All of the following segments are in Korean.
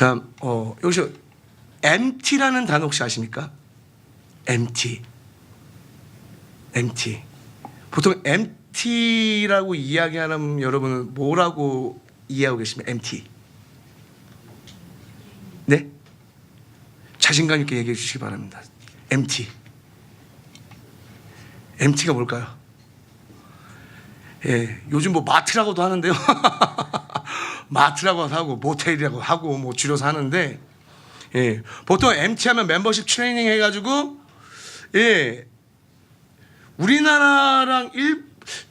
참, 여기서 MT라는 단어 혹시 아십니까? MT. 보통 MT라고 이야기하는 여러분은 뭐라고 이해하고 계십니까? MT. 네? 자신감 있게 얘기해 주시기 바랍니다. MT가 뭘까요? 예, 요즘 뭐 마트라고도 하는데요. 마트라고 하고 모텔이라고 하고 뭐 줄여서 하는데, 예, 보통 MT 하면 멤버십 트레이닝 해가지고, 예, 우리나라랑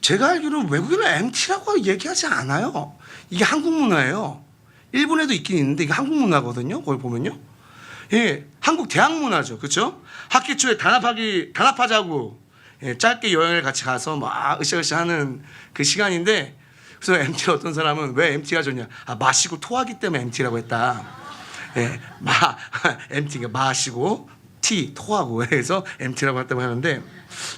제가 알기로는 외국에는 MT라고 얘기하지 않아요. 이게 한국 문화예요. 일본에도 있긴 있는데 이게 한국 문화거든요. 거기 보면요. 예, 한국 대학 문화죠. 그렇죠? 학기 초에 단합하자고, 예, 짧게 여행을 같이 가서 막 으쌰으쌰 하는 그 시간인데, 그래서 MT 어떤 사람은 왜 MT가 좋냐? 마시고 토하기 때문에 MT라고 했다. 예, MT가 마시고 토하고 그래서 MT라고 했다고 하는데,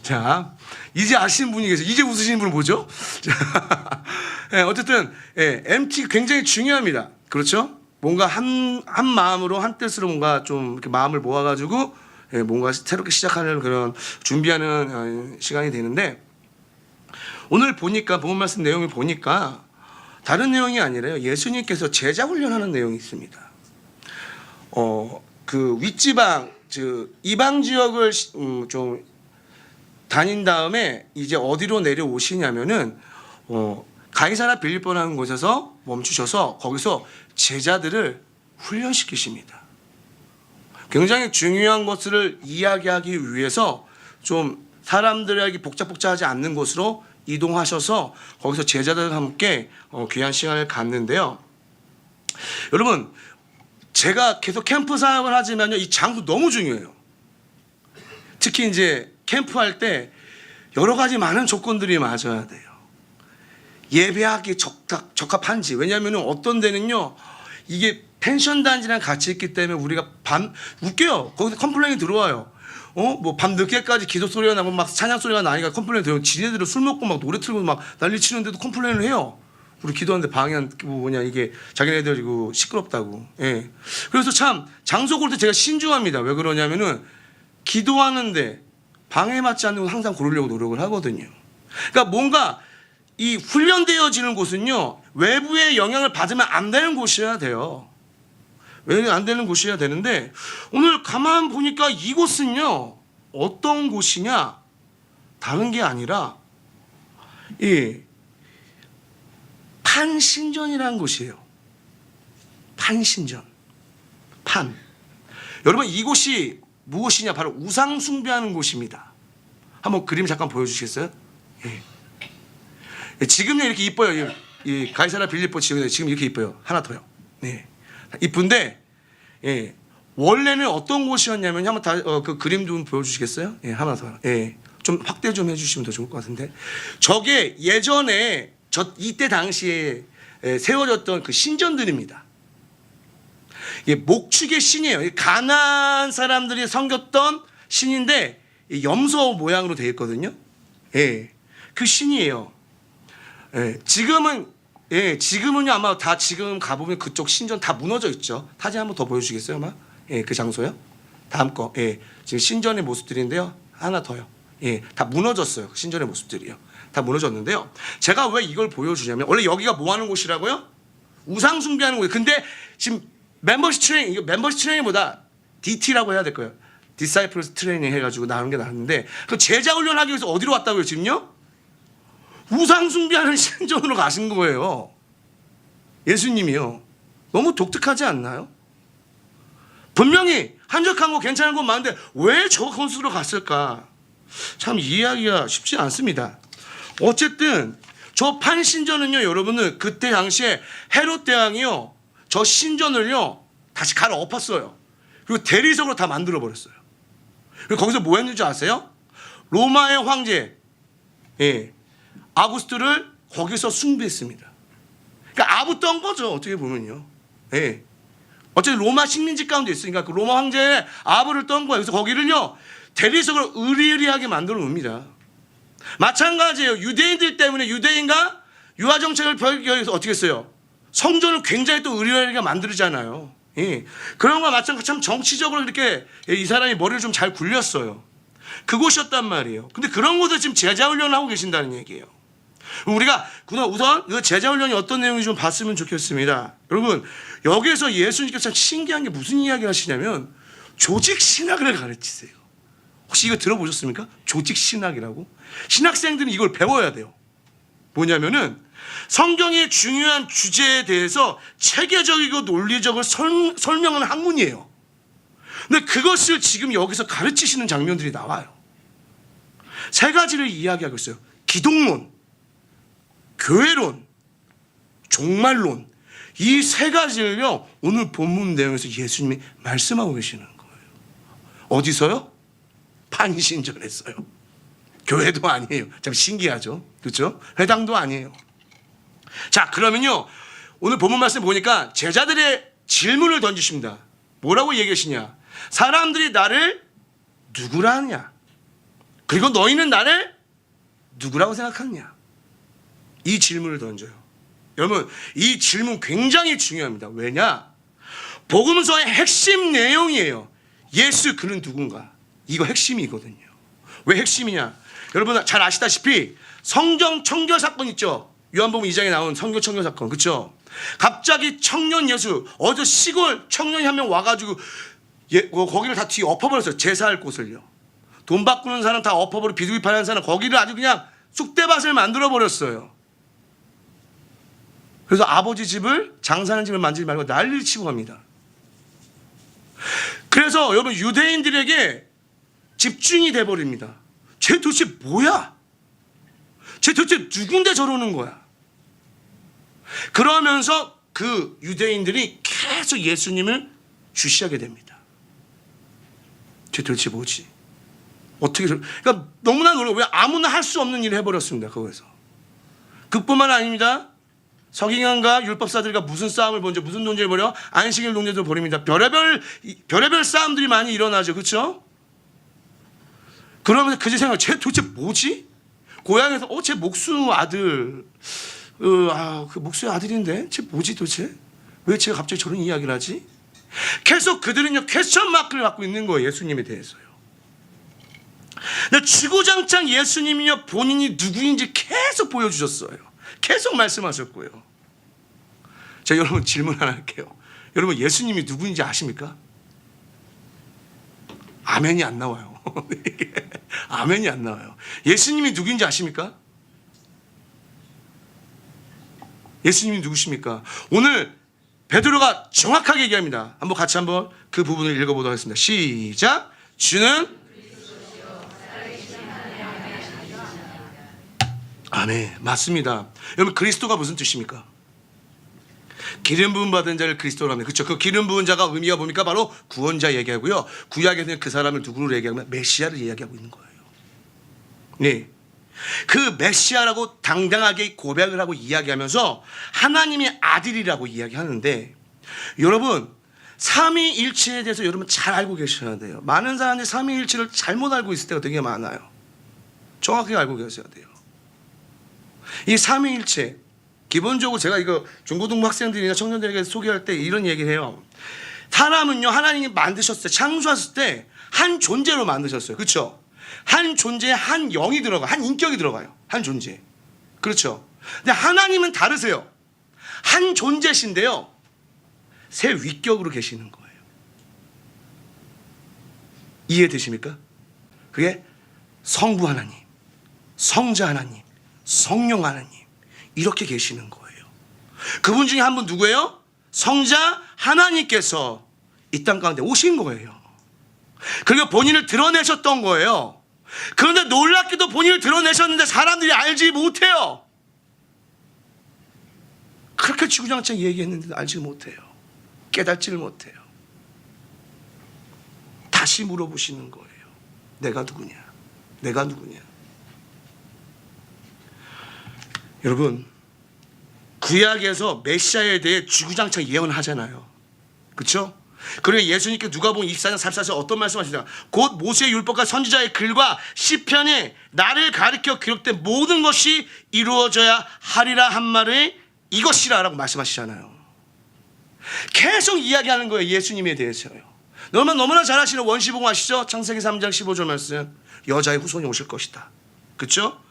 자, 이제 아시는 분이 계세요. 이제 웃으시는 분은 뭐죠? 자, 예, 어쨌든 MT 굉장히 중요합니다. 그렇죠? 뭔가 한 마음으로 한 뜻으로 뭔가 좀 이렇게 마음을 모아가지고 뭔가 새롭게 시작하는 그런 준비하는 시간이 되는데, 오늘 보니까 본문 말씀 내용을 보니까 다른 내용이 아니라요. 예수님께서 제자 훈련하는 내용이 있습니다. 그 윗지방, 즉 이방 지역을 좀 다닌 다음에 이제 어디로 내려오시냐면은 가이사랴 빌립보라는 곳에서 멈추셔서 거기서 제자들을 훈련시키십니다. 굉장히 중요한 것을 이야기하기 위해서 좀 사람들에게 복잡하지 않는 곳으로 이동하셔서 거기서 제자들과 함께 귀한 시간을 갖는데요. 여러분, 제가 계속 캠프 사역을 하지만요, 이 장소 너무 중요해요. 특히 이제 캠프할 때 여러 가지 많은 조건들이 맞아야 돼요. 예배하기 적합한지. 왜냐하면 어떤 데는요, 이게 펜션 단지랑 같이 있기 때문에 우리가 웃겨요. 거기서 컴플레인이 들어와요. 뭐 밤 늦게까지 기도 소리가 나고 막 찬양 소리가 나니까 컴플레인 들어요. 지네들은 술 먹고 막 노래 틀고 막 난리 치는데도 컴플레인을 해요. 우리 기도하는데 방해한 이게 자기네들 이거 시끄럽다고. 예. 그래서 참 장소 고를 때 제가 신중합니다. 왜 그러냐면은 기도하는데 방해받지 않는 걸 항상 고르려고 노력을 하거든요. 그러니까 뭔가 이 훈련되어지는 곳은요, 외부의 영향을 받으면 안 되는 곳이어야 돼요. 왜 안 되는 곳이어야 되는데, 오늘 가만 보니까 이곳은요, 어떤 곳이냐? 다른 게 아니라 이 판신전이라는 곳이에요. 판신전. 여러분, 이곳이 무엇이냐? 바로 우상 숭배하는 곳입니다. 한번 그림 잠깐 보여주시겠어요? 예. 지금요 이렇게 이뻐요. 이 가이사랴 빌립보 지역에 지금 이렇게 이뻐요. 하나 더요. 네. 이쁜데, 예, 원래는 어떤 곳이었냐면, 한번 그 그림 좀 보여주시겠어요? 예, 하나 더. 예, 좀 확대 좀 해주시면 더 좋을 것 같은데, 저게 예전에 이때 당시에 세워졌던 그 신전들입니다. 예, 목축의 신이에요. 가나안 사람들이 섬겼던 신인데 염소 모양으로 되어 있거든요. 예, 그 신이에요. 예, 지금은요 아마 다 지금 가보면 그쪽 신전 다 무너져 있죠. 사진 한번 더 보여주시겠어요, 아마? 예, 그 장소요. 다음 거. 예, 지금 신전의 모습들인데요. 하나 더요. 예, 다 무너졌어요. 그 신전의 모습들이요. 다 무너졌는데요. 제가 왜 이걸 보여주냐면, 원래 여기가 뭐 하는 곳이라고요? 우상 숭배하는 곳이에요. 근데 지금 멤버십 트레이닝보다 DT라고 해야 될 거예요. 디사이플스 트레이닝 해가지고 나오는 게 나왔는데, 그 제자 훈련하기 위해서 어디로 왔다고요, 지금요? 우상 숭배하는 신전으로 가신 거예요. 예수님이요. 너무 독특하지 않나요? 분명히 한적한 거 괜찮은 건 많은데 왜 저 곳으로 갔을까? 참 이해하기가 쉽지 않습니다. 어쨌든 저 판신전은요, 여러분은 그때 당시에 헤롯 대왕이요, 저 신전을요 다시 갈아 엎었어요. 그리고 대리석으로 다 만들어 버렸어요. 그리고 거기서 뭐 했는지 아세요? 로마의 황제, 예, 아구스트를 거기서 숭배했습니다. 그러니까 아부떤 거죠, 어떻게 보면요. 예. 어쨌든 로마 식민지 가운데 있으니까 그 로마 황제의 아부를 떤 거예요. 그래서 거기를요 대리석으로 으리으리하게 만들어 놓습니다. 마찬가지예요. 유대인들 때문에 유대인과 유화 정책을 펼쳐서 어떻게 했어요? 성전을 굉장히 또 으리으리하게 만들잖아요. 예. 그런 거와 마찬가지로 참 정치적으로 이렇게 이 사람이 머리를 좀 잘 굴렸어요. 그곳이었단 말이에요. 근데 그런 곳에 지금 제자훈련을 하고 계신다는 얘기예요. 우리가 우선 그 제자훈련이 어떤 내용인지 좀 봤으면 좋겠습니다. 여러분, 여기에서 예수님께서 참 신기한 게 무슨 이야기를 하시냐면 조직신학을 가르치세요. 혹시 이거 들어보셨습니까? 조직신학이라고? 신학생들은 이걸 배워야 돼요. 뭐냐면은 성경의 중요한 주제에 대해서 체계적이고 논리적으로 설명하는 학문이에요. 근데 그것을 지금 여기서 가르치시는 장면들이 나와요. 세 가지를 이야기하고 있어요. 기독론, 교회론, 종말론. 이 세 가지를요, 오늘 본문 내용에서 예수님이 말씀하고 계시는 거예요. 어디서요? 판신전에서요. 교회도 아니에요. 참 신기하죠. 그렇죠? 회당도 아니에요. 자, 그러면요, 오늘 본문 말씀 보니까 제자들의 질문을 던지십니다. 뭐라고 얘기하시냐? 사람들이 나를 누구라 하냐? 그리고 너희는 나를 누구라고 생각하느냐? 이 질문을 던져요. 여러분, 이 질문 굉장히 중요합니다. 왜냐? 복음서의 핵심 내용이에요. 예수 그는 누군가? 이거 핵심이거든요. 왜 핵심이냐? 여러분 잘 아시다시피 성경 청교 사건 있죠? 요한복음 2장에 나온 성교 청교 사건, 그렇죠? 갑자기 청년 예수, 어디 시골 청년이 한 명 와가지고 거기를 다 뒤 엎어버렸어요. 제사할 곳을요. 돈 바꾸는 사람 다 엎어버리고 비둘기 파는 사람 거기를 아주 그냥 쑥대밭을 만들어 버렸어요. 그래서 아버지 집을, 장사하는 집을 만지지 말고 난리를 치고 갑니다. 그래서 여러분 유대인들에게 집중이 돼버립니다. 쟤 도대체 뭐야? 쟤 도대체 누군데 저러는 거야? 그러면서 그 유대인들이 계속 예수님을 주시하게 됩니다. 쟤 도대체 뭐지? 어떻게, 그러니까 너무나 놀라워. 왜 아무나 할 수 없는 일을 해버렸습니다. 거기서. 그뿐만 아닙니다. 서기관과 율법사들과 무슨 싸움을 벌여, 무슨 논쟁을 벌여? 안식일 논쟁도 벌입니다. 별의별 싸움들이 많이 일어나죠. 그렇죠? 그러면서 그제 생각, 쟤 도대체 뭐지? 고향에서 쟤 목수 아들, 그 목수의 아들인데 쟤 뭐지 도대체? 왜 쟤가 갑자기 저런 이야기를 하지? 계속 그들은요 퀘스천 마크를 갖고 있는 거예요. 예수님에 대해서요. 근데 주구장창 예수님이요 본인이 누구인지 계속 보여주셨어요. 계속 말씀하셨고요. 자, 여러분 질문 하나 할게요. 여러분 예수님이 누구인지 아십니까? 아멘이 안 나와요. 아멘이 안 나와요. 예수님이 누구인지 아십니까? 예수님이 누구십니까? 오늘 베드로가 정확하게 얘기합니다. 한번 같이 한번 그 부분을 읽어보도록 하겠습니다. 시작. 주는 아멘. 맞습니다. 여러분 그리스도가 무슨 뜻입니까? 기름 부음 받은 자를 그리스도로 합니다. 그렇죠? 그 기름 부은 자가 의미가 뭡니까? 바로 구원자 얘기하고요. 구약에서는 그 사람을 누구로 얘기하면 메시아를 이야기하고 있는 거예요. 네. 그 메시아라고 당당하게 고백을 하고 이야기하면서 하나님의 아들이라고 이야기하는데, 여러분 삼위일체에 대해서 여러분 잘 알고 계셔야 돼요. 많은 사람들이 삼위일체를 잘못 알고 있을 때가 되게 많아요. 정확하게 알고 계셔야 돼요. 이 삼위일체, 기본적으로 제가 이거 중고등부 학생들이나 청년들에게 소개할 때 이런 얘기를 해요. 사람은요 하나님이 만드셨을 때, 창조하셨을 때 한 존재로 만드셨어요. 그렇죠? 한 존재에 한 영이 들어가, 한 인격이 들어가요. 한 존재. 그렇죠? 근데 하나님은 다르세요. 한 존재신데요 새 위격으로 계시는 거예요. 이해되십니까? 그게 성부 하나님, 성자 하나님, 성령 하나님, 이렇게 계시는 거예요. 그분 중에 한 분 누구예요? 성자 하나님께서 이 땅 가운데 오신 거예요. 그리고 본인을 드러내셨던 거예요. 그런데 놀랍게도 본인을 드러내셨는데 사람들이 알지 못해요. 그렇게 주구장창 얘기했는데도 알지 못해요. 깨닫지를 못해요. 다시 물어보시는 거예요. 내가 누구냐? 내가 누구냐? 여러분 구약에서 메시아에 대해 주구장창 예언을 하잖아요. 그렇죠? 그리고 예수님께 누가복음 24장 44절 어떤 말씀하시냐? 곧 모세의 율법과 선지자의 글과 시편에 나를 가리켜 기록된 모든 것이 이루어져야 하리라 한 말을 이것이라 라고 말씀하시잖아요. 계속 이야기하는 거예요. 예수님에 대해서요. 너무나 잘 아시는 원시복음 아시죠? 창세기 3장 15절 말씀. 여자의 후손이 오실 것이다. 그렇죠?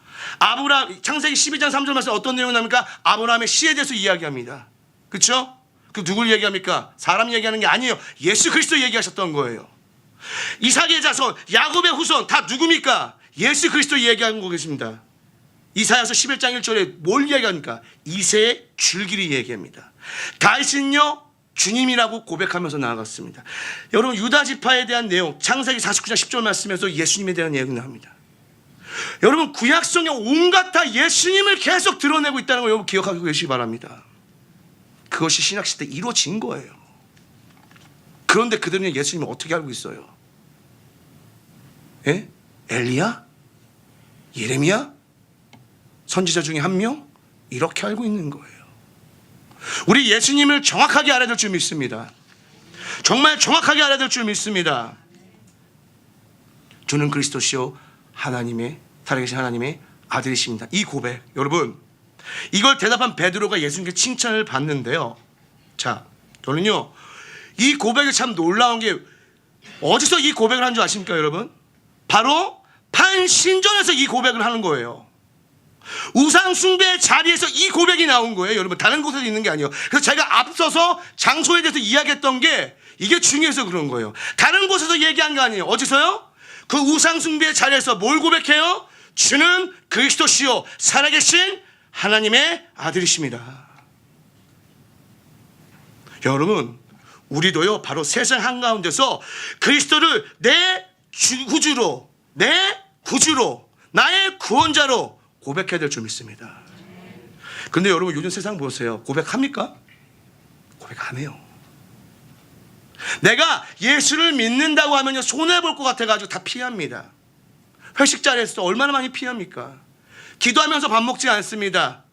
창세기 12장 3절 말씀 어떤 내용이 나옵니까? 아브라함의 씨에 대해서 이야기합니다. 그렇죠? 그 누굴 얘기합니까? 사람 얘기하는 게 아니에요. 예수 그리스도 얘기하셨던 거예요. 이삭의 자손, 야곱의 후손 다 누굽니까? 예수 그리스도 얘기하는 거겠습니다. 이사야서 11장 1절에 뭘 얘기합니까? 이새의 줄기를 얘기합니다. 다윗은요 주님이라고 고백하면서 나아갔습니다. 여러분 유다 지파에 대한 내용 창세기 49장 10절 말씀에서 예수님에 대한 내용이 나옵니다. 여러분 구약성에 온갖 다 예수님을 계속 드러내고 있다는 걸 여러분 기억하고 계시기 바랍니다. 그것이 신약시대 때 이루어진 거예요. 그런데 그들은 예수님을 어떻게 알고 있어요? 예? 엘리야? 예레미야? 선지자 중에 한 명? 이렇게 알고 있는 거예요. 우리 예수님을 정확하게 알아야 될 줄 믿습니다. 정말 정확하게 알아야 될 줄 믿습니다. 주는 그리스도시요 살아계신 하나님의 아들이십니다. 이 고백 여러분 이걸 대답한 베드로가 예수님께 칭찬을 받는데요. 자 저는요 이 고백이 참 놀라운 게 어디서 이 고백을 한 줄 아십니까 여러분? 바로 판신전에서 이 고백을 하는 거예요. 우상 숭배의 자리에서 이 고백이 나온 거예요. 여러분 다른 곳에서 있는 게 아니에요. 그래서 제가 앞서서 장소에 대해서 이야기했던 게 이게 중요해서 그런 거예요. 다른 곳에서 얘기한 거 아니에요. 어디서요? 그 우상 숭배의 자리에서 뭘 고백해요? 주는 그리스도시요 살아계신 하나님의 아들이십니다. 여러분 우리도요 바로 세상 한가운데서 그리스도를 내 구주로 내 구주로 나의 구원자로 고백해야 될 줄 믿습니다. 그런데 여러분 요즘 세상 보세요. 고백합니까? 고백 안 해요. 내가 예수를 믿는다고 하면 손해볼 것 같아가지고 다 피합니다. 회식 자리에서 얼마나 많이 피합니까? 기도하면서 밥 먹지 않습니다.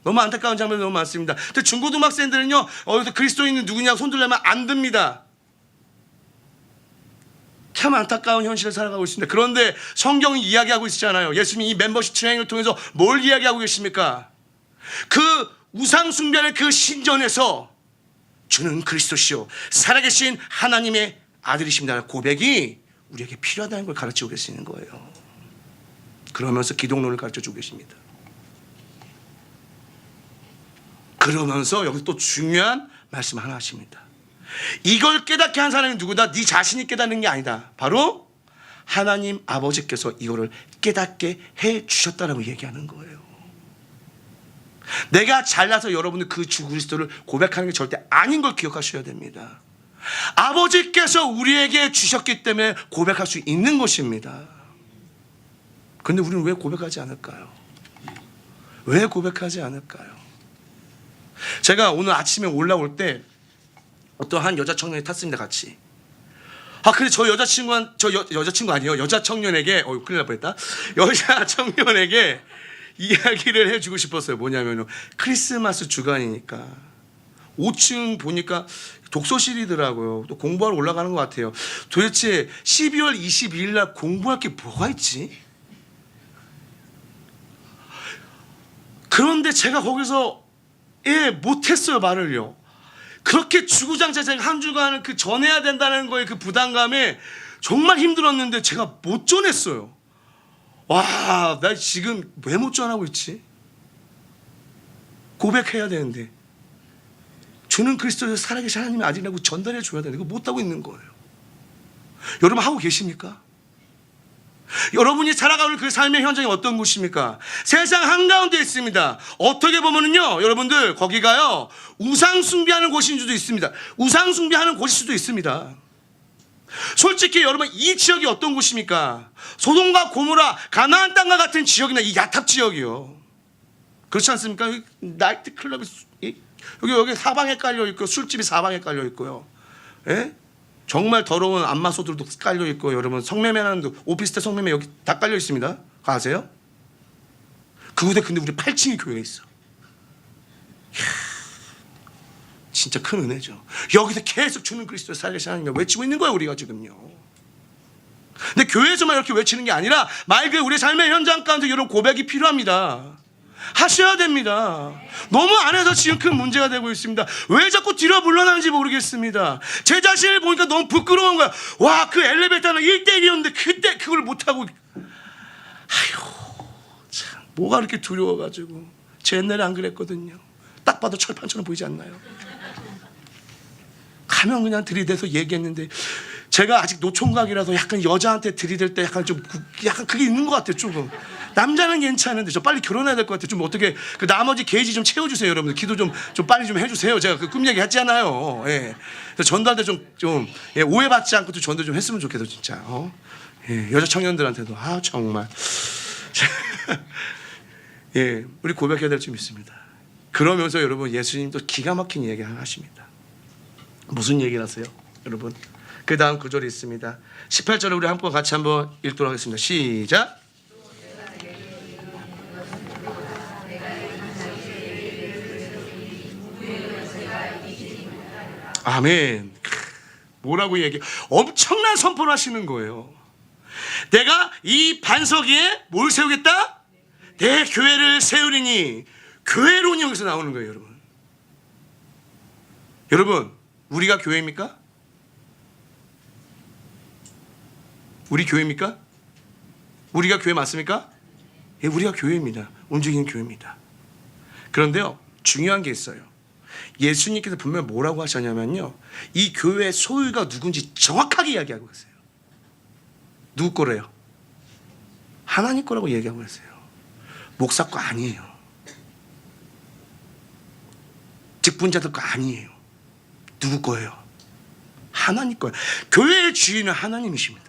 너무 안타까운 장면이 너무 많습니다. 근데 중고등학생들은요 어디서 그리스도인은 누구냐고 손들려면 안 듭니다. 참 안타까운 현실을 살아가고 있습니다. 그런데 성경이 이야기하고 있잖아요. 예수님이 이 멤버십 트레이닝을 통해서 뭘 이야기하고 계십니까? 그 우상 숭배의 그 신전에서 주는 그리스도시요 살아계신 하나님의 아들이십니다. 고백이 우리에게 필요하다는 걸 가르치고 계시는 거예요. 그러면서 기독론을 가르쳐주고 계십니다. 그러면서 여기서 또 중요한 말씀 하나 하십니다. 이걸 깨닫게 한 사람이 누구다? 네 자신이 깨닫는 게 아니다. 바로 하나님 아버지께서 이거를 깨닫게 해 주셨다라고 얘기하는 거예요. 내가 잘나서 여러분들 그 주 그리스도를 고백하는 게 절대 아닌 걸 기억하셔야 됩니다. 아버지께서 우리에게 주셨기 때문에 고백할 수 있는 것입니다. 그런데 우리는 왜 고백하지 않을까요? 왜 고백하지 않을까요? 제가 오늘 아침에 올라올 때 어떤 한 여자 청년이 탔습니다. 같이. 근데 저 여자친구 아니에요. 여자 청년에게 큰일 날 뻔했다. 여자 청년에게 이야기를 해주고 싶었어요. 뭐냐면 크리스마스 주간이니까 5층 보니까 독서실이더라고요. 또 공부하러 올라가는 것 같아요. 도대체 12월 22일 날 공부할 게 뭐가 있지? 그런데 제가 거기서 못했어요. 말을요. 그렇게 주구장창 한 주간 그 전해야 된다는 거에 그 부담감에 정말 힘들었는데 제가 못 전했어요. 와, 나 지금 왜 못 전하고 있지? 고백해야 되는데 주는 그리스도의 살아계신 하나님의 아들이라고 전달해 줘야 되는데 그거 못하고 있는 거예요. 여러분 하고 계십니까? 여러분이 살아가는 그 삶의 현장이 어떤 곳입니까? 세상 한가운데 있습니다. 어떻게 보면은요, 여러분들 거기가요 우상 숭배하는 곳인 수도 있습니다. 우상 숭배하는 곳일 수도 있습니다. 솔직히 여러분 이 지역이 어떤 곳입니까? 소돔과 고모라 가나안 땅과 같은 지역이나 이 야탑 지역이요. 그렇지 않습니까? 나이트 클럽이 여기 사방에 깔려 있고 술집이 사방에 깔려 있고요. 예? 정말 더러운 안마소들도 깔려 있고 여러분 성매매하는 오피스텔 성매매 여기 다 깔려 있습니다. 아세요? 그곳에 근데 우리 8층이 교회에 있어. 이야, 진짜 큰 은혜죠. 여기서 계속 주는 그리스도의 살아계신 하나님을 외치고 있는 거예요. 우리가 지금요. 근데 교회에서만 이렇게 외치는 게 아니라 말 그대로 우리 삶의 현장 가운데 이런 고백이 필요합니다. 하셔야 됩니다. 너무 안 해서 지금 큰 문제가 되고 있습니다. 왜 자꾸 뒤로 물러나는지 모르겠습니다. 제 자신을 보니까 너무 부끄러운 거야. 와, 그 엘리베이터는 1대1이었는데 그때 그걸 못하고. 아휴, 참, 뭐가 그렇게 두려워가지고. 제 옛날에 안 그랬거든요. 딱 봐도 철판처럼 보이지 않나요? 가면 그냥 들이대서 얘기했는데, 제가 아직 노총각이라서 약간 여자한테 들이댈 때 약간 그게 있는 것 같아요. 조금 남자는 괜찮은데 저 빨리 결혼해야 될 것 같아요. 좀 어떻게 그 나머지 게이지 좀 채워주세요, 여러분들. 기도 좀 빨리 좀 해주세요. 제가 그 꿈 얘기 했잖아요. 예. 그래서 전도할 때 좀 예, 오해받지 않고 또 전도 좀 했으면 좋겠어, 진짜. 예, 여자 청년들한테도 정말 예, 우리 고백해야 될 점 있습니다. 그러면서 여러분 예수님도 기가 막힌 얘기 하십니다. 무슨 얘기를 하세요, 여러분? 그 다음 구절이 있습니다. 18절을 우리 한번 같이 한번 읽도록 하겠습니다. 시작. 아멘. 뭐라고 얘기해? 엄청난 선포를 하시는 거예요. 내가 이 반석 위에 뭘 세우겠다? 내 교회를 세우리니. 교회론이 여기서 나오는 거예요, 여러분. 여러분, 우리가 교회입니까? 우리 교회입니까? 우리가 교회 맞습니까? 예, 우리가 교회입니다. 움직이는 교회입니다. 그런데요, 중요한 게 있어요. 예수님께서 분명히 뭐라고 하셨냐면요, 이 교회의 소유가 누군지 정확하게 이야기하고 계세요. 누구 거래요? 하나님 거라고 얘기하고 계세요. 목사 거 아니에요. 직분자들 거 아니에요. 누구 거예요? 하나님 거예요. 교회의 주인은 하나님이십니다.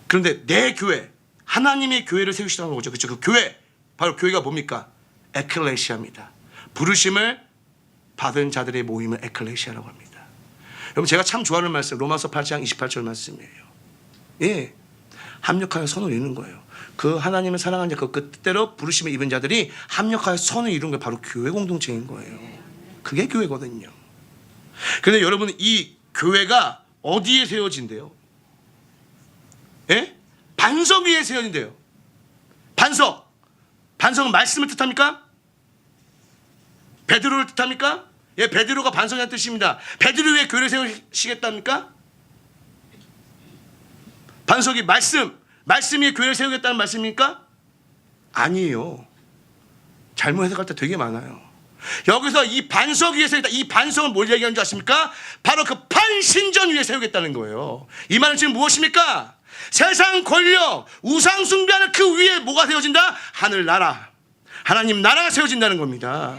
그런데 내 교회, 하나님의 교회를 세우시라는 거죠. 그렇죠? 그 교회, 바로 교회가 뭡니까? 에클레시아입니다. 부르심을 받은 자들의 모임을 에클레시아라고 합니다. 여러분, 제가 참 좋아하는 말씀, 로마서 8장 28절 말씀이에요. 예, 합력하여 선을 이루는 거예요. 그 하나님을 사랑하는 자, 그 뜻대로 부르심을 입은 자들이 합력하여 선을 이루는 게 바로 교회 공동체인 거예요. 그게 교회거든요. 그런데 여러분, 이 교회가 어디에 세워진대요? 예? 반석 위에 세워진대요. 반석은 말씀을 뜻합니까? 베드로를 뜻합니까? 예, 베드로가 반석이라는 뜻입니다. 베드로 위에 교회를 세우시겠답니까? 반석이 말씀 위에 교회를 세우겠다는 말씀입니까? 아니에요. 잘못 해석할 때 되게 많아요. 여기서 이 반석 위에 세우겠다, 이 반석은 뭘 얘기하는 줄 아십니까? 바로 그 판신전 위에 세우겠다는 거예요. 이 말은 지금 무엇입니까? 세상 권력, 우상 숭배하는 그 위에 뭐가 세워진다? 하늘나라, 하나님 나라가 세워진다는 겁니다.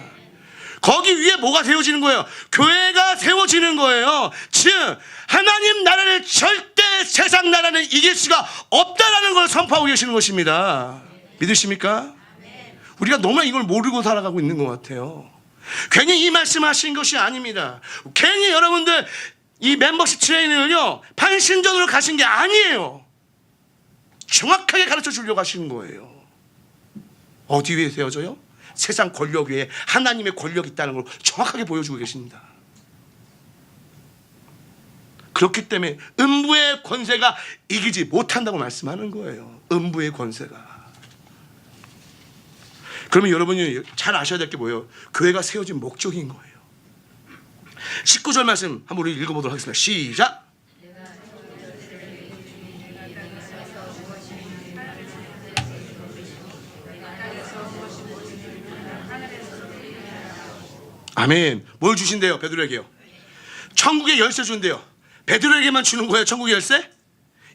거기 위에 뭐가 세워지는 거예요? 교회가 세워지는 거예요. 즉 하나님 나라를 절대 세상 나라는 이길 수가 없다라는 걸 선포하고 계시는 것입니다. 믿으십니까? 우리가 너무 이걸 모르고 살아가고 있는 것 같아요. 괜히 이 말씀하신 것이 아닙니다. 괜히 여러분들 이 멤버십 트레이닝을요 판신전으로 가신 게 아니에요. 정확하게 가르쳐 주려고 하시는 거예요. 어디 위에 세워져요? 세상 권력 위에 하나님의 권력이 있다는 걸 정확하게 보여주고 계십니다. 그렇기 때문에 음부의 권세가 이기지 못한다고 말씀하는 거예요. 음부의 권세가. 그러면 여러분이 잘 아셔야 될 게 뭐예요? 교회가 세워진 목적인 거예요. 19절 말씀 한번 우리 읽어보도록 하겠습니다. 시작. 아멘. 뭘 주신대요? 베드로에게요. 천국의 열쇠 준대요. 베드로에게만 주는 거예요, 천국의 열쇠?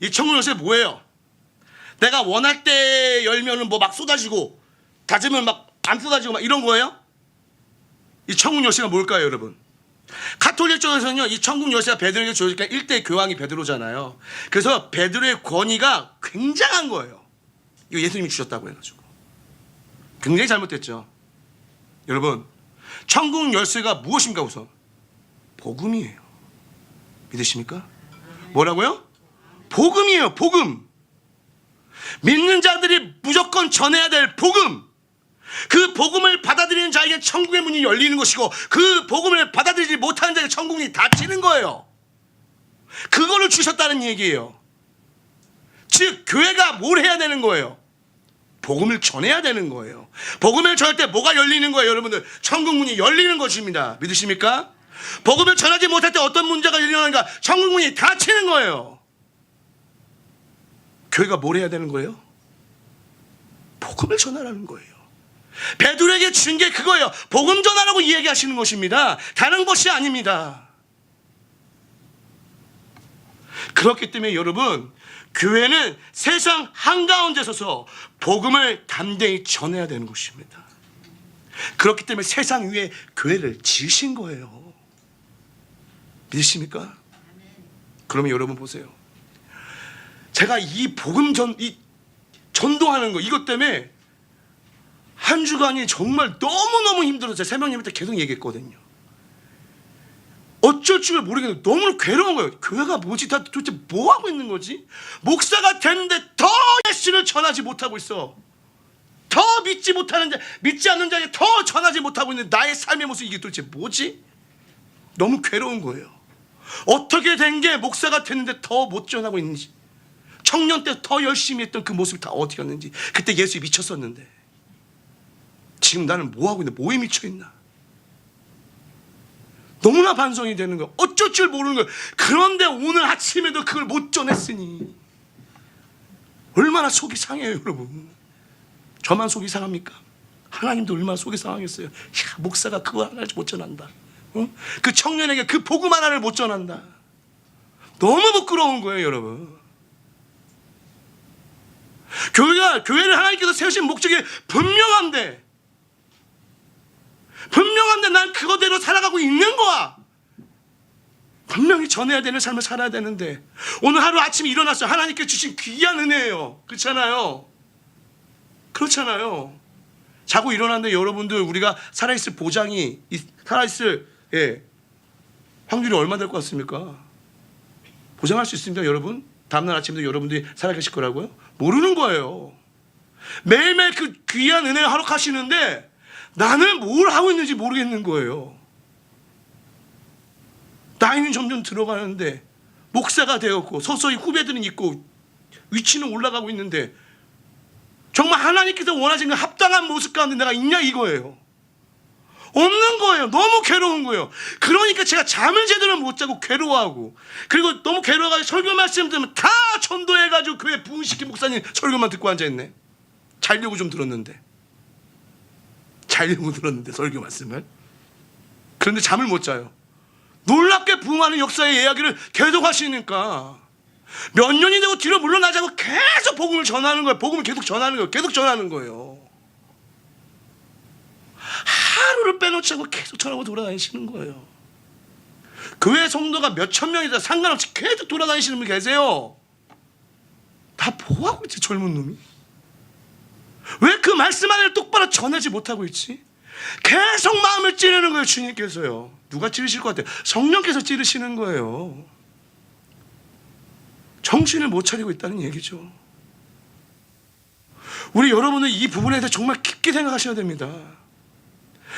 이 천국 열쇠 뭐예요? 내가 원할 때 열면은 뭐 막 쏟아지고 닫으면 막 안 쏟아지고 막 이런 거예요? 이 천국 열쇠가 뭘까요, 여러분? 가톨릭 쪽에서는요, 이 천국 열쇠가 베드로에게 주어지니까 1대 교황이 베드로잖아요. 그래서 베드로의 권위가 굉장한 거예요. 이거 예수님이 주셨다고 해가지고. 굉장히 잘못됐죠. 여러분, 천국 열쇠가 무엇입니까? 우선 복음이에요. 믿으십니까? 뭐라고요? 복음이에요. 복음. 믿는 자들이 무조건 전해야 될 복음. 그 복음을 받아들이는 자에게 천국의 문이 열리는 것이고, 그 복음을 받아들이지 못하는 자에게 천국 문이 닫히는 거예요. 그거를 주셨다는 얘기예요. 즉 교회가 뭘 해야 되는 거예요? 복음을 전해야 되는 거예요. 복음을 전할 때 뭐가 열리는 거예요, 여러분들? 천국 문이 열리는 것입니다. 믿으십니까? 복음을 전하지 못할 때 어떤 문제가 일어나는가? 천국 문이 닫히는 거예요. 교회가 뭘 해야 되는 거예요? 복음을 전하라는 거예요. 베드로에게 준 게 그거예요. 복음 전하라고 이야기하시는 것입니다. 다른 것이 아닙니다. 그렇기 때문에 여러분, 교회는 세상 한가운데 서서 복음을 담대히 전해야 되는 것입니다. 그렇기 때문에 세상 위에 교회를 지으신 거예요. 믿으십니까? 그러면 여러분 보세요. 제가 이 복음 전도하는 거, 이것 때문에 한 주간이 정말 너무너무 힘들어서 제가 새벽 예배 때 계속 얘기했거든요. 어쩔 줄 모르겠는데 너무 괴로운 거예요. 교회가 뭐지? 다 도대체 뭐 하고 있는 거지? 목사가 됐는데 더 예수를 전하지 못하고 있어. 더 믿지 못하는데, 믿지 않는 자에게 더 전하지 못하고 있는 나의 삶의 모습이 이게 도대체 뭐지? 너무 괴로운 거예요. 어떻게 된 게 목사가 됐는데 더 못 전하고 있는지, 청년 때 더 열심히 했던 그 모습이 다 어디 갔는지, 그때 예수에 미쳤었는데 지금 나는 뭐 하고 있나? 뭐에 미쳐 있나? 너무나 반성이 되는 거예요. 어쩔 줄 모르는 거예요. 그런데 오늘 아침에도 그걸 못 전했으니 얼마나 속이 상해요, 여러분. 저만 속이 상합니까? 하나님도 얼마나 속이 상하겠어요. 야, 목사가 그거 하나를 못 전한다. 그 청년에게 그 복음 하나를 못 전한다. 너무 부끄러운 거예요, 여러분. 교회를 하나님께서 세우신 목적이 분명한데 난 그거대로 살아가고 있는 거야. 분명히 전해야 되는 삶을 살아야 되는데 오늘 하루 아침에 일어났어요. 하나님께 주신 귀한 은혜예요. 그렇잖아요. 자고 일어났는데 여러분들, 우리가 살아있을 보장이, 살아있을 확률이 얼마 될 것 같습니까? 보장할 수 있습니까, 여러분? 다음날 아침에도 여러분들이 살아계실 거라고요? 모르는 거예요. 매일매일 그 귀한 은혜를 하룩하시는데 나는 뭘 하고 있는지 모르겠는 거예요. 나이는 점점 들어가는데 목사가 되었고 서서히 후배들은 있고 위치는 올라가고 있는데 정말 하나님께서 원하시는 그 합당한 모습 가운데 내가 있냐, 이거예요. 없는 거예요. 너무 괴로운 거예요. 그러니까 제가 잠을 제대로 못 자고 괴로워하고, 그리고 너무 괴로워가지고 설교 말씀 들으면 다 전도해가지고 교회 부흥시킨 목사님 설교만 듣고 앉아있네. 자려고 들었는데 설교 말씀을. 그런데 잠을 못 자요. 놀랍게 부흥하는 역사의 이야기를 계속 하시니까 몇 년이 되고 뒤로 물러나자고 계속 복음을 전하는 거예요. 복음을 계속 전하는 거예요. 하루를 빼놓지 않고 계속 전하고 돌아다니시는 거예요. 교회 성도가 몇천 명이다 상관없이 계속 돌아다니시는 분 계세요. 다 뭐하고 있지, 젊은 놈이? 왜 그 말씀 하나를 똑바로 전하지 못하고 있지? 계속 마음을 찌르는 거예요, 주님께서요. 누가 찌르실 것 같아요? 성령께서 찌르시는 거예요. 정신을 못 차리고 있다는 얘기죠. 우리 여러분은 이 부분에 대해서 정말 깊게 생각하셔야 됩니다.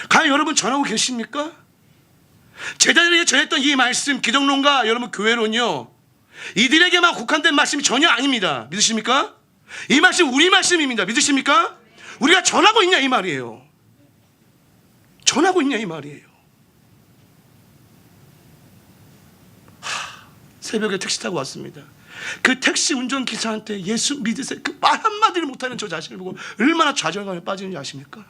과연 여러분 전하고 계십니까? 제자들에게 전했던 이 말씀, 기독론과 여러분 교회론요, 이들에게만 국한된 말씀이 전혀 아닙니다. 믿으십니까? 이 말씀 우리 말씀입니다. 믿으십니까? 우리가 전하고 있냐, 이 말이에요. 전하고 있냐, 이 말이에요. 새벽에 택시 타고 왔습니다. 그 택시 운전기사한테 예수 믿으세요, 그 말 한마디를 못하는 저 자신을 보고 얼마나 좌절감에 빠지는지 아십니까?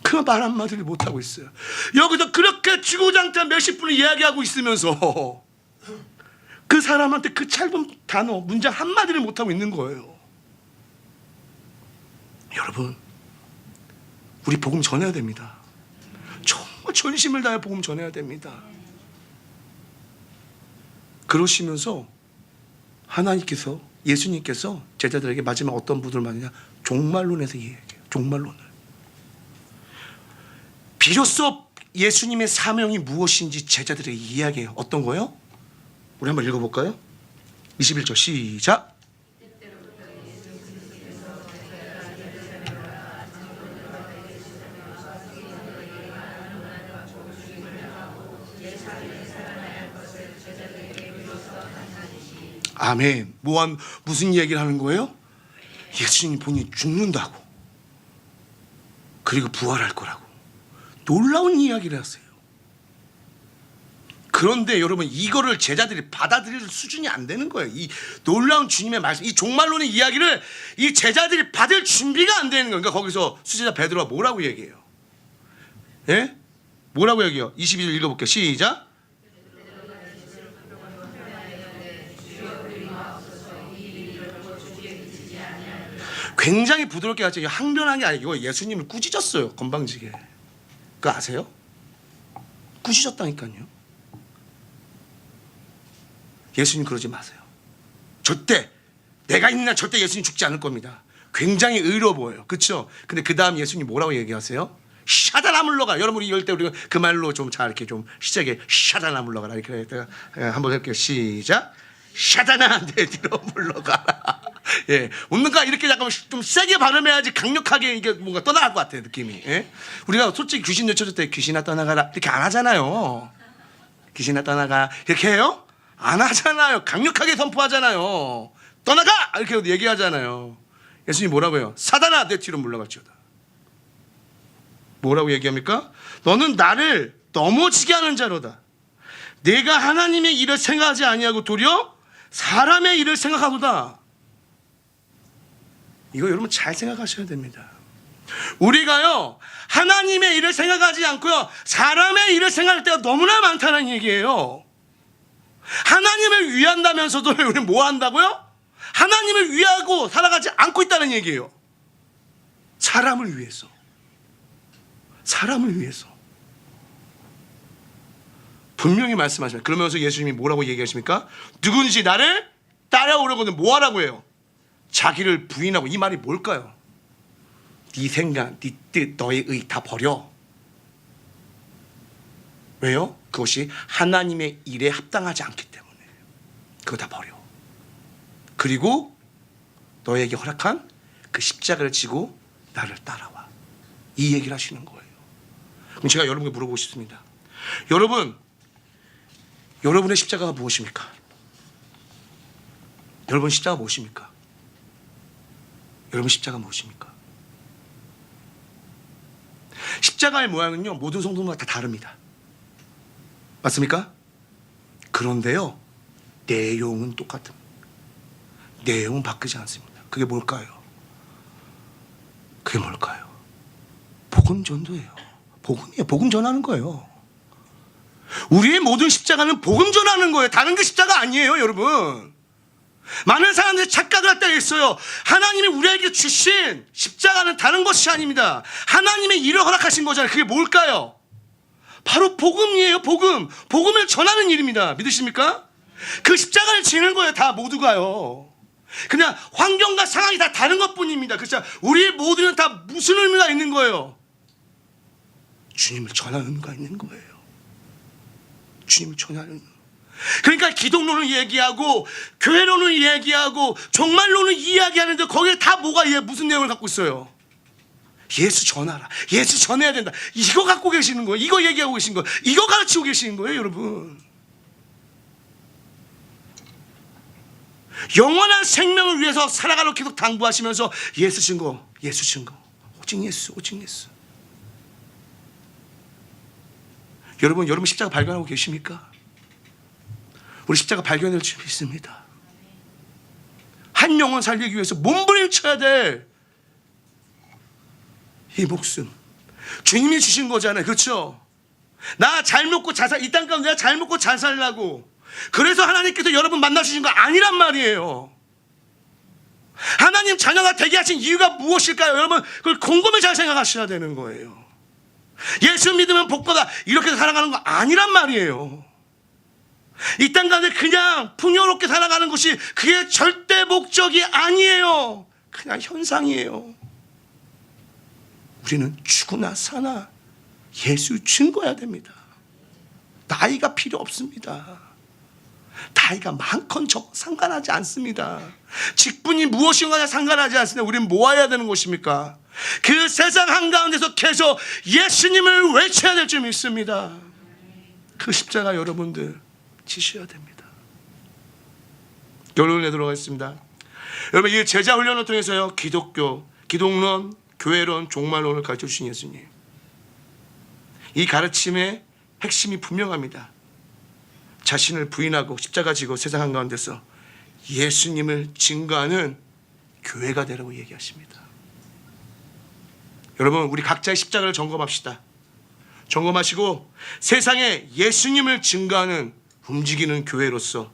그 말 한마디를 못하고 있어요. 여기서 그렇게 주구장창 몇십 분을 이야기하고 있으면서 그 사람한테 그 짧은 단어, 문장 한마디를 못하고 있는 거예요. 여러분, 우리 복음 전해야 됩니다. 정말 전심을 다해 복음 전해야 됩니다. 그러시면서 하나님께서, 예수님께서 제자들에게 마지막 어떤 부분을 말하냐, 종말론에서 이야기해요. 종말론을. 비로소 예수님의 사명이 무엇인지 제자들에게 이야기해요. 어떤 거요? 우리 한번 읽어볼까요? 21절 시작. 아멘. 무슨 이야기를 하는 거예요? 예수님이 본인이 죽는다고, 그리고 부활할 거라고 놀라운 이야기를 하세요. 그런데 여러분, 이거를 제자들이 받아들일 수준이 안 되는 거예요. 이 놀라운 주님의 말씀, 이 종말론의 이야기를 이 제자들이 받을 준비가 안 되는 거예요. 그러니까 거기서 수제자 베드로가 뭐라고 얘기해요? 예? 뭐라고 얘기해요? 22절 읽어볼게요. 시작. 굉장히 부드럽게 하죠. 항변한 게 아니고 예수님을 꾸짖었어요. 건방지게. 그거 아세요? 꾸짖었다니까요. 예수님 그러지 마세요. 절대, 내가 있는 한 절대 예수님 죽지 않을 겁니다. 굉장히 의로워 보여요. 그렇죠? 근데 그 다음 예수님 뭐라고 얘기하세요? 샤다나 물러가. 여러분이 이럴 때 우리가 그 말로 좀 잘 이렇게 좀 시작에 샤다나 물러가라 이렇게 한번 할게요. 시작. 샤다나 내 뒤로 물러가라. 예, 웃는가 이렇게 잠깐 좀 세게 발음해야지 강력하게 이게 뭔가 떠나갈 것 같아요, 느낌이. 예? 우리가 솔직히 귀신 내쫓을 때 귀신아 떠나가라 이렇게 안 하잖아요. 귀신아 떠나가 이렇게 해요? 안 하잖아요. 강력하게 선포하잖아요. 떠나가 이렇게 얘기하잖아요. 예수님 뭐라고 해요? 사단아 내 뒤로 물러갈지어다. 뭐라고 얘기합니까? 너는 나를 넘어지게 하는 자로다. 내가 하나님의 일을 생각하지 아니하고 도리어 사람의 일을 생각하도다. 이거 여러분 잘 생각하셔야 됩니다. 우리가요, 하나님의 일을 생각하지 않고요, 사람의 일을 생각할 때가 너무나 많다는 얘기예요. 하나님을 위한다면서도 우리 뭐 한다고요? 하나님을 위하고 살아가지 않고 있다는 얘기예요. 사람을 위해서. 사람을 위해서. 분명히 말씀하십니다. 그러면서 예수님이 뭐라고 얘기하십니까? 누군지 나를 따라오려거든 뭐 하라고 해요? 자기를 부인하고. 이 말이 뭘까요? 네 생각, 네 뜻, 너의 의 다 버려. 왜요? 그것이 하나님의 일에 합당하지 않기 때문에. 그거 다 버려. 그리고 너에게 허락한 그 십자가를 지고 나를 따라와. 이 얘기를 하시는 거예요. 그럼 제가 여러분께 물어보고 싶습니다. 여러분의 십자가가 무엇입니까? 여러분 십자가 무엇입니까? 여러분 십자가 무엇입니까? 십자가의 모양은요, 모든 성도마다 다 다릅니다. 맞습니까? 그런데요, 내용은 똑같습니다. 내용은 바뀌지 않습니다. 그게 뭘까요? 그게 뭘까요? 복음 전도예요. 복음이에요. 복음 전하는 거예요. 우리의 모든 십자가는 복음 전하는 거예요. 다른 게 십자가 아니에요, 여러분. 많은 사람들이 착각을 할 때가 있어요. 하나님이 우리에게 주신 십자가는 다른 것이 아닙니다. 하나님의 일을 허락하신 거잖아요. 그게 뭘까요? 바로 복음이에요. 복음. 복음을 전하는 일입니다. 믿으십니까? 그 십자가를 지는 거예요. 다 모두가요. 그냥 환경과 상황이 다 다른 것뿐입니다. 그렇죠? 우리 모두는 다 무슨 의미가 있는 거예요? 주님을 전하는 의미가 있는 거예요. 주님을 전하는. 그러니까 기독론을 얘기하고 교회론을 얘기하고 종말론을 이야기하는데 거기에 다 뭐가 무슨 내용을 갖고 있어요? 예수 전하라. 예수 전해야 된다. 이거 갖고 계시는 거예요. 이거 얘기하고 계신 거예요. 이거 가르치고 계시는 거예요, 여러분. 영원한 생명을 위해서 살아가는 계속 당부하시면서 예수 증거, 예수 증거. 오직 예수, 오직 예수. 여러분 십자가 발견하고 계십니까? 우리 십자가 발견할 줄 믿습니다. 한 영혼 살리기 위해서 몸부림쳐야 될 이 목숨 주님이 주신 거잖아요. 그렇죠? 나 잘 먹고 잘 살, 이 땅 가운데 내가 잘 먹고 잘 살라고. 그래서 하나님께서 여러분 만나주신 거 아니란 말이에요. 하나님 자녀가 되게 하신 이유가 무엇일까요? 여러분 그걸 곰곰이 잘 생각하셔야 되는 거예요. 예수 믿으면 복받아 이렇게 살아가는 거 아니란 말이에요. 이 땅 가운데 그냥 풍요롭게 살아가는 것이 그게 절대 목적이 아니에요. 그냥 현상이에요. 우리는 죽으나 사나 예수 증거해야 됩니다. 나이가 필요 없습니다. 나이가 많건 적 상관하지 않습니다. 직분이 무엇인가 상관하지 않습니다. 우리는 뭐 해야 되는 것입니까? 그 세상 한가운데서 계속 예수님을 외쳐야 될 줄 믿습니다. 그 십자가 여러분들 지셔야 됩니다. 결론에 들어가겠습니다. 여러분, 이 제자 훈련을 통해서요, 기독교, 기독론, 교회론, 종말론을 가르쳐 주신 예수님, 이 가르침의 핵심이 분명합니다. 자신을 부인하고 십자가 지고 세상 한가운데서 예수님을 증거하는 교회가 되라고 얘기하십니다. 여러분, 우리 각자의 십자가를 점검합시다. 점검하시고 세상에 예수님을 증거하는 움직이는 교회로서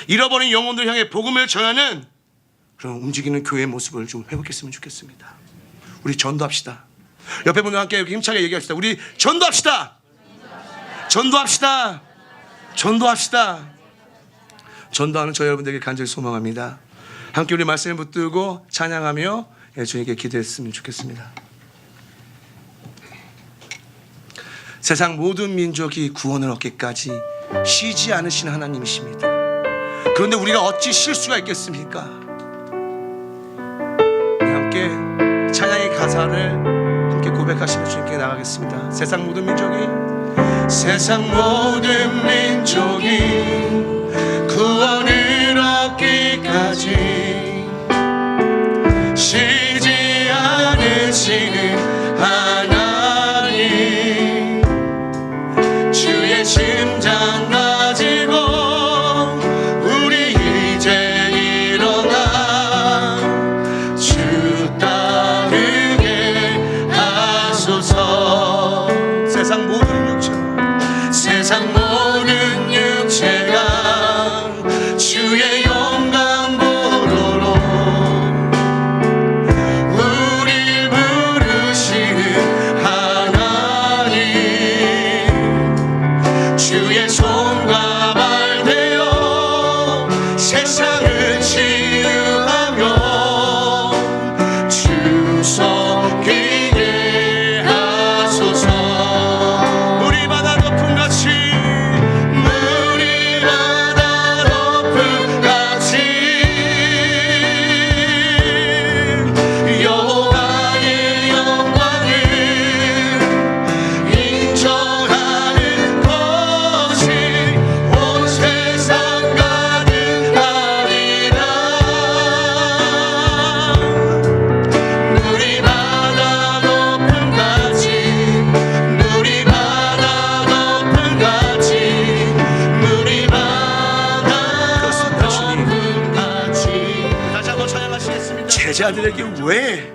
잃어버린 영혼들 향해 복음을 전하는 그런 움직이는 교회의 모습을 좀 회복했으면 좋겠습니다. 우리 전도합시다. 옆에 분들과 함께 이렇게 힘차게 얘기합시다. 우리 전도합시다. 전도합시다. 전도합시다. 전도하는 저 여러분들에게 간절히 소망합니다. 함께 우리 말씀을 붙들고 찬양하며 주님께 기도했으면 좋겠습니다. 세상 모든 민족이 구원을 얻기까지 쉬지 않으신 하나님이십니다. 그런데 우리가 어찌 쉴 수가 있겠습니까? 우리 함께 찬양의 가사를 함께 고백하시며 주님께 나가겠습니다. 세상 모든 민족이 구원을 얻기까지 쉬지 않으시는 하나님, 주의 심장 가지고 우리 이제 일어나 주 따르게 하소서. 세상 모든 육체가 주의 영광 보도록 우릴 부르시는 하나님, 주의 손과 발 되어 세상을 치유하며 주 섬기게 하소서. 물이 바다 덮음같이 여호와의 영광을 인정하는 것이 온 세상 가득하리라. 물이 바다 높음같이 물이 바다 높음같이 물이 바다 높음같이. 다시 한번 찬양하시겠습니다. 제자들에게 왜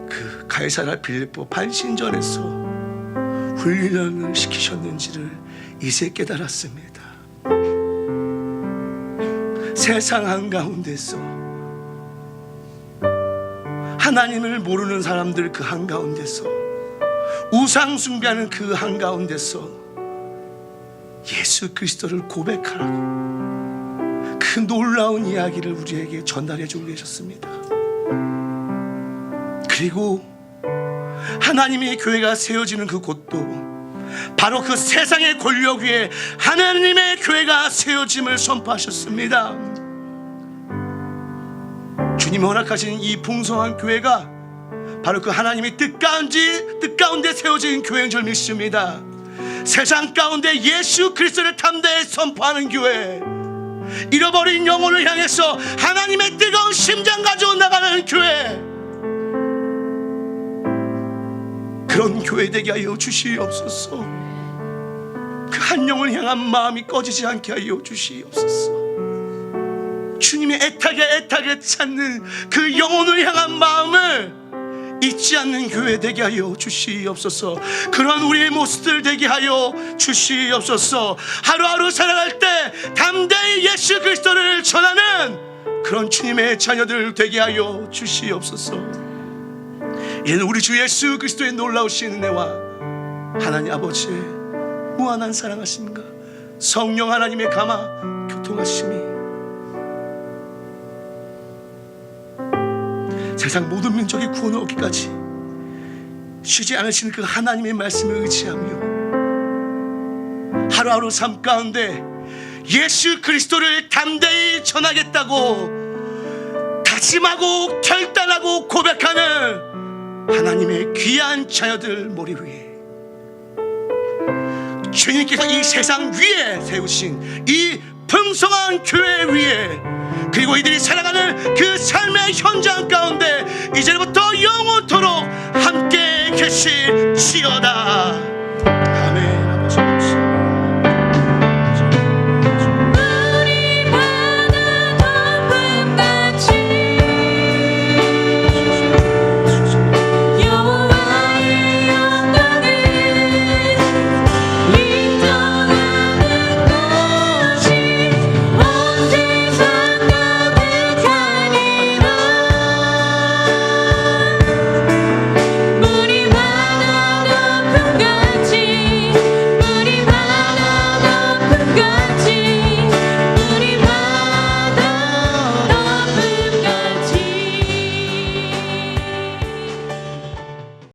그 가이사랴 빌립보 반신전에서 훈련을 시키셨는지를 이제 깨달았습니다. 세상 한가운데서 하나님을 모르는 사람들 그 한가운데서 우상 숭배하는 그 한가운데서 예수 그리스도를 고백하라고 그 놀라운 이야기를 우리에게 전달해 주고 계셨습니다. 그리고 하나님의 교회가 세워지는 그 곳도 바로 그 세상의 권력 위에 하나님의 교회가 세워짐을 선포하셨습니다. 주님이 허락하신 이 풍성한 교회가 바로 그 하나님의 뜻 가운데 세워진 교회인 줄 믿습니다. 세상 가운데 예수 그리스도를 담대히 선포하는 교회, 잃어버린 영혼을 향해서 하나님의 뜨거운 심장 가지고 나가는 교회, 그런 교회 되게 하여 주시옵소서. 그 한 영을 향한 마음이 꺼지지 않게 하여 주시옵소서. 주님의 애타게 찾는 그 영혼을 향한 마음을 잊지 않는 교회 되게 하여 주시옵소서. 그런 우리의 모습들 되게 하여 주시옵소서. 하루하루 살아갈 때 담대히 예수 그리스도를 전하는 그런 주님의 자녀들 되게 하여 주시옵소서. 이제는 우리 주 예수 그리스도의 놀라우신 은혜와 하나님 아버지의 무한한 사랑하심과 성령 하나님의 감화 교통하심이 세상 모든 민족이 구원을 얻기까지 쉬지 않으시는 그 하나님의 말씀을 의지하며 하루하루 삶 가운데 예수 그리스도를 담대히 전하겠다고 다짐하고 결단하고 고백하는 하나님의 귀한 자녀들 머리 위에 주님께서 이 세상 위에 세우신 이 풍성한 교회 위에 그리고 이들이 살아가는 그 삶의 현장 가운데 이제부터 영원토록 함께 계실지어다.